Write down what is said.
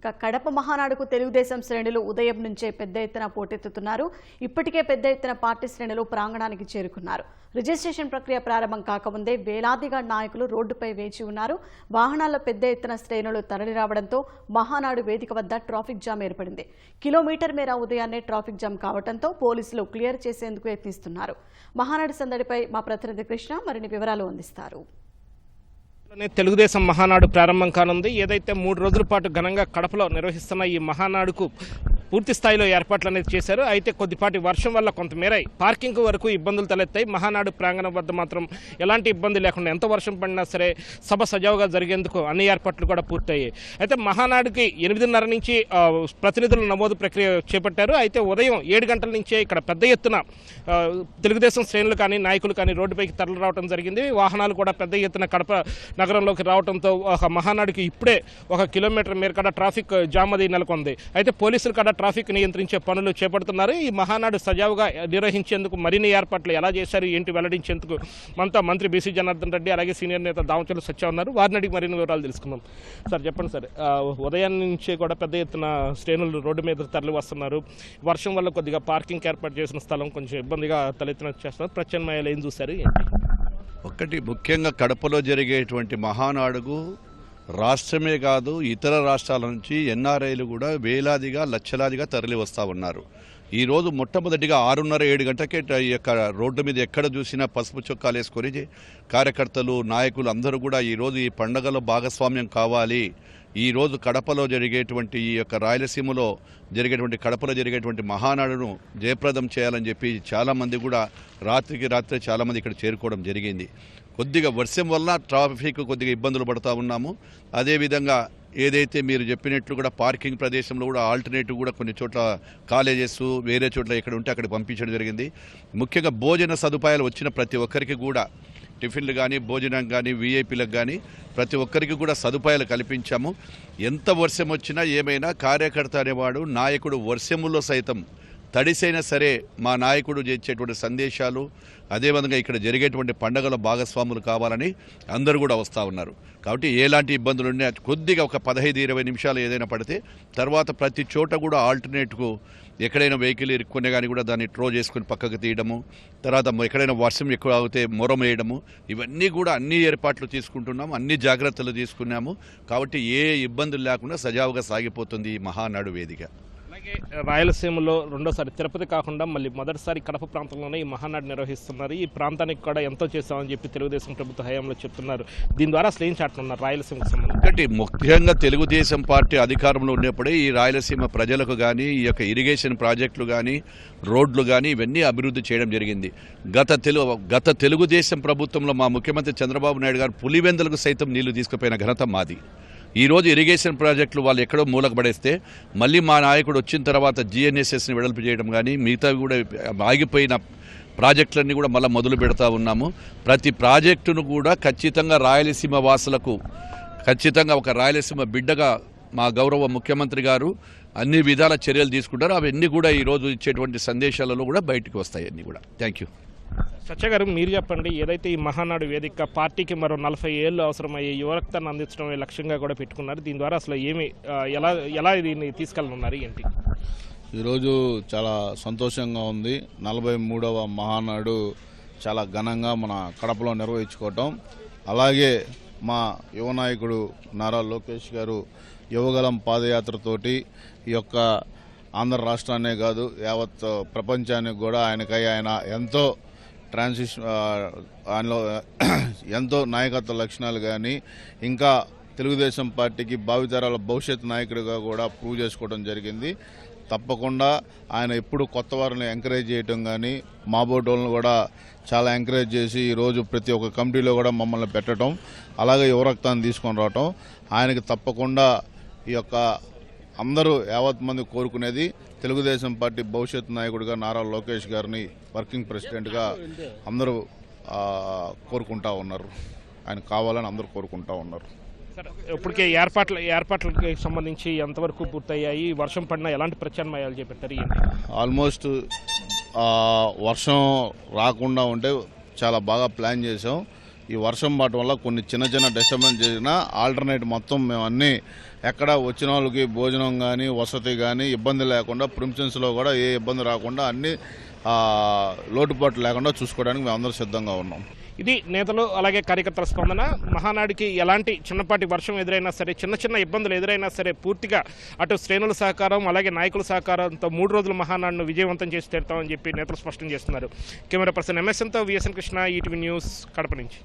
ఇక కడప మహానాడుకు తెలుగుదేశం శ్రేణులు ఉదయం నుంచే పెద్ద ఎత్తున పోటెత్తుతున్నారు. ఇప్పటికే పెద్ద ఎత్తున పార్టీ శ్రేణులు ప్రాంగణానికి చేరుకున్నారు. రిజిస్ట్రేషన్ ప్రక్రియ ప్రారంభం కాకముందే వేలాదిగా నాయకులు రోడ్డుపై వేచి ఉన్నారు. వాహనాల్లో పెద్ద ఎత్తున శ్రేణులు తరలిరావడంతో మహానాడు వేదిక వద్ద ట్రాఫిక్ జామ్ ఏర్పడింది. కిలోమీటర్ మేర ఉదయాన్నే ట్రాఫిక్ జామ్ కావడంతో పోలీసులు క్లియర్ చేసేందుకు యత్నిస్తున్నారు. మహానాడు సందడిపై మా ప్రతినిధి కృష్ణ మరిన్ని వివరాలు అందిస్తారు. తెలుగుదేశం మహానాడు ప్రారంభం కానుంది. ఏదైతే 3 రోజుల పాటు ఘనంగా కడపలో నిర్వహిస్తున్న ఈ మహానాడుకు పూర్తి స్థాయిలో ఏర్పాట్లు అనేది చేశారు. అయితే కొద్దిపాటి వర్షం వల్ల కొంతమేర పార్కింగ్ వరకు ఇబ్బందులు తలెత్తాయి. మహానాడు ప్రాంగణం వద్ద మాత్రం ఎలాంటి ఇబ్బంది లేకుండా ఎంత వర్షం పడినా సరే సభ సజావుగా జరిగేందుకు అన్ని ఏర్పాట్లు కూడా పూర్తయ్యాయి. అయితే మహానాడుకి 8:30 నుంచి ప్రతినిధుల నమోదు ప్రక్రియ చేపట్టారు. అయితే ఉదయం 7 గంటల నుంచే ఇక్కడ పెద్ద ఎత్తున తెలుగుదేశం శ్రేణులు కానీ నాయకులు కానీ రోడ్డుపైకి తరలి రావడం జరిగింది. వాహనాలు కూడా పెద్ద ఎత్తున కడప నగరంలోకి రావడంతో మహానాడుకి ఇప్పుడే 1 కిలోమీటర్ మేర కూడా ట్రాఫిక్ జామ్ అది నెలకొంది. అయితే పోలీసులు కూడా ట్రాఫిక్ నియంత్రించే పనులు చేపడుతున్నారు. ఈ మహానాడు సజావుగా నిర్వహించేందుకు మరిన్ని ఏర్పాట్లు ఎలా చేశారు ఏంటి వెల్లడించేందుకు మనతో మంత్రి బీసీ జనార్దన్ రెడ్డి అలాగే సీనియర్ నేత దామచర్ల సత్య ఉన్నారు. వారిని అడిగి మరిన్ని వివరాలు తెలుసుకుందాం. సార్ చెప్పండి సార్, ఉదయం నుంచి కూడా పెద్ద ఎత్తున శ్రేణులు రోడ్డు మీద తరలి వస్తున్నారు. వర్షం వల్ల కొద్దిగా పార్కింగ్ ఏర్పాటు చేసిన స్థలం కొంచెం ఇబ్బందిగా తలెత్తిన చేస్తున్నారు. ప్రత్యామ్నాయాలు ఏం చూశారు ఏంటి? ఒకటి ముఖ్యంగా కడపలో జరిగేటువంటి మహానాడుకు రాష్ట్రమే కాదు ఇతర రాష్ట్రాల నుంచి ఎన్ఆర్ఐలు కూడా వేలాదిగా లక్షలాదిగా తరలి వస్తూ ఉన్నారు. ఈరోజు మొట్టమొదటిగా 6:30-7 గంటకే ఈ యొక్క రోడ్డు మీద ఎక్కడ చూసినా పసుపు చొక్కాలు వేసుకొని కార్యకర్తలు నాయకులు అందరూ కూడా ఈరోజు ఈ పండుగలో భాగస్వామ్యం కావాలి. ఈరోజు కడపలో జరిగేటువంటి ఈ యొక్క రాయలసీమలో జరిగేటువంటి కడపలో జరిగేటువంటి మహానాడును జయప్రదం చేయాలని చెప్పి చాలామంది కూడా రాత్రికి రాత్రే చాలామంది ఇక్కడ చేరుకోవడం జరిగింది. కొద్దిగా వర్షం వల్ల ట్రాఫిక్ కొద్దిగా ఇబ్బందులు పడుతూ ఉన్నాము. అదేవిధంగా ఏదైతే మీరు చెప్పినట్లు కూడా పార్కింగ్ ప్రదేశంలో కూడా ఆల్టర్నేటివ్ కూడా కొన్ని చోట్ల కాలేజెస్ వేరే చోట్ల ఎక్కడ ఉంటే అక్కడ పంపించడం జరిగింది. ముఖ్యంగా భోజన సదుపాయాలు వచ్చిన ప్రతి ఒక్కరికి కూడా టిఫిన్లు కానీ భోజనం కానీ వీఐపీలకు కానీ ప్రతి ఒక్కరికి కూడా సదుపాయాలు కల్పించాము. ఎంత వర్షం వచ్చినా ఏమైనా కార్యకర్త అనేవాడు నాయకుడు వర్షములో సైతం తడిసైనా సరే మా నాయకుడు చేసేటువంటి సందేశాలు అదేవిధంగా ఇక్కడ జరిగేటువంటి పండుగల భాగస్వాములు కావాలని అందరూ కూడా వస్తూ ఉన్నారు. కాబట్టి ఎలాంటి ఇబ్బందులు ఉన్నాయి కొద్దిగా ఒక 15-20 నిమిషాలు ఏదైనా పడితే తర్వాత ప్రతి చోట కూడా ఆల్టర్నేట్కు ఎక్కడైనా వెహికల్ ఇరుక్కునే కానీ కూడా దాన్ని ట్రో చేసుకుని పక్కకు తీయడము, తర్వాత ఎక్కడైనా వర్షం ఎక్కువ అవుతే మొరం వేయడము, ఇవన్నీ కూడా అన్ని ఏర్పాట్లు తీసుకుంటున్నాము, అన్ని జాగ్రత్తలు తీసుకున్నాము. కాబట్టి ఏ ఇబ్బందులు లేకుండా సజావుగా సాగిపోతుంది ఈ మహానాడు వేదిక. అలాగే రాయలసీమలో రెండోసారి తిరుపతి కాకుండా మళ్ళీ మొదటిసారి కడప ప్రాంతంలోనే ఈ మహానాడు నిర్వహిస్తున్నారు. ఈ ప్రాంతానికి కూడా ఎంతో చేస్తామని చెప్పి తెలుగుదేశం ప్రభుత్వ హయాంలో చెప్తున్నారు. దీని ద్వారా అసలు ఏం చాటున్నారు రాయలసీమకు సంబంధించి? ఒకటి ముఖ్యంగా తెలుగుదేశం పార్టీ అధికారంలో ఉన్నప్పుడే ఈ రాయలసీమ ప్రజలకు కానీ ఈ యొక్క ఇరిగేషన్ ప్రాజెక్టులు కానీ రోడ్లు కానీ ఇవన్నీ అభివృద్ధి చేయడం జరిగింది. గత తెలుగుదేశం ప్రభుత్వంలో మా ముఖ్యమంత్రి చంద్రబాబు నాయుడు గారు పులివెందులకు సైతం నీళ్లు తీసుకుపోయిన ఘనత మాది. ఈరోజు ఇరిగేషన్ ప్రాజెక్టులు వాళ్ళు ఎక్కడో మూలకు పడేస్తే మళ్ళీ మా నాయకుడు వచ్చిన తర్వాత జిఎన్ఎస్ఎస్ని వెడల్పు చేయడం కానీ మిగతావి కూడా ఆగిపోయిన ప్రాజెక్టులన్నీ కూడా మళ్ళీ మొదలు పెడతా ఉన్నాము. ప్రతి ప్రాజెక్టును కూడా ఖచ్చితంగా రాయలసీమ వాసులకు ఖచ్చితంగా ఒక రాయలసీమ బిడ్డగా మా గౌరవ ముఖ్యమంత్రి గారు అన్ని విధాల చర్యలు తీసుకుంటారు. అవన్నీ కూడా ఈరోజు ఇచ్చేటువంటి సందేశాలలో కూడా బయటకు వస్తాయి అన్నీ కూడా. Thank you. సత్య గారు, మీరు చెప్పండి, ఏదైతే ఈ మహానాడు వేదిక పార్టీకి మరో 40 ఏళ్ళు అవసరమయ్యే యువరక్తాన్ని అందించడమే లక్ష్యంగా కూడా పెట్టుకున్నారు. దీని ద్వారా అసలు ఎలా దీన్ని తీసుకెళ్ళనున్నారు ఏంటి? ఈరోజు చాలా సంతోషంగా ఉంది. 43వ మహానాడు చాలా ఘనంగా మన కడపలో నిర్వహించుకోవటం, అలాగే మా యువ నాయకుడు నారా లోకేష్ గారు యువగలం పాదయాత్రతోటి ఈ యొక్క ఆంధ్ర రాష్ట్రాన్నే కాదు యావత్ ప్రపంచానికి కూడా ఆయన ఎంతో ఆయనలో ఎంతో నాయకత్వ లక్షణాలు కానీ ఇంకా తెలుగుదేశం పార్టీకి భావితరాల భవిష్యత్ నాయకుడిగా కూడా ప్రూవ్ చేసుకోవడం జరిగింది. తప్పకుండా ఆయన ఎప్పుడు కొత్త వారిని ఎంకరేజ్ చేయటం కానీ మా బోర్డులను కూడా చాలా ఎంకరేజ్ చేసి ఈరోజు ప్రతి ఒక్క కమిటీలో కూడా మమ్మల్ని పెట్టడం, అలాగే యువరక్తాన్ని తీసుకొని రావటం ఆయనకి తప్పకుండా ఈ యొక్క అందరూ యావత్ మంది కోరుకునేది తెలుగుదేశం పార్టీ భవిష్యత్ నాయకుడిగా నారా లోకేష్ గారిని వర్కింగ్ ప్రెసిడెంట్గా అందరూ కోరుకుంటా ఉన్నారు. ఆయన కావాలని అందరూ కోరుకుంటా ఉన్నారు. సార్, ఇప్పటికే ఏర్పాట్లకి సంబంధించి ఎంతవరకు పూర్తయ్యాయి? వర్షం పడినా ఎలాంటి ప్రత్యామ్నాయాలు చేపట్టారు? ఆల్మోస్ట్ వర్షం రాకుండా ఉంటే చాలా బాగా ప్లాన్ చేసాం. ఈ వర్షం పడటం వల్ల కొన్ని చిన్న డిస్టర్బెన్స్ చేసినా ఆల్టర్నేట్ మొత్తం మేము అన్నీ ఎక్కడ వచ్చిన వాళ్ళకి భోజనం కానీ వసతి కానీ ఇబ్బంది లేకుండా ప్రిమిషన్స్లో కూడా ఏ ఇబ్బంది రాకుండా అన్ని లోటుపాట్లు లేకుండా చూసుకోవడానికి మేము అందరూ సిద్ధంగా ఉన్నాం. ఇది నేతలు అలాగే కార్యకర్తల స్పందన. మహానాడికి ఎలాంటి చిన్నపాటి వర్షం ఎదురైనా సరే, చిన్న ఇబ్బందులు ఎదురైనా సరే పూర్తిగా అటు శ్రేణుల సహకారం అలాగే నాయకుల సహకారంతో 3 రోజుల మహానాడును విజయవంతం చేసి తీరుతామని చెప్పి నేతలు స్పష్టం చేస్తున్నారు. కెమెరా పర్సన్ ఎంఎస్ఎన్తో విఎస్ఎన్ కృష్ణ, ఈటీవీ న్యూస్, కడప నుంచి.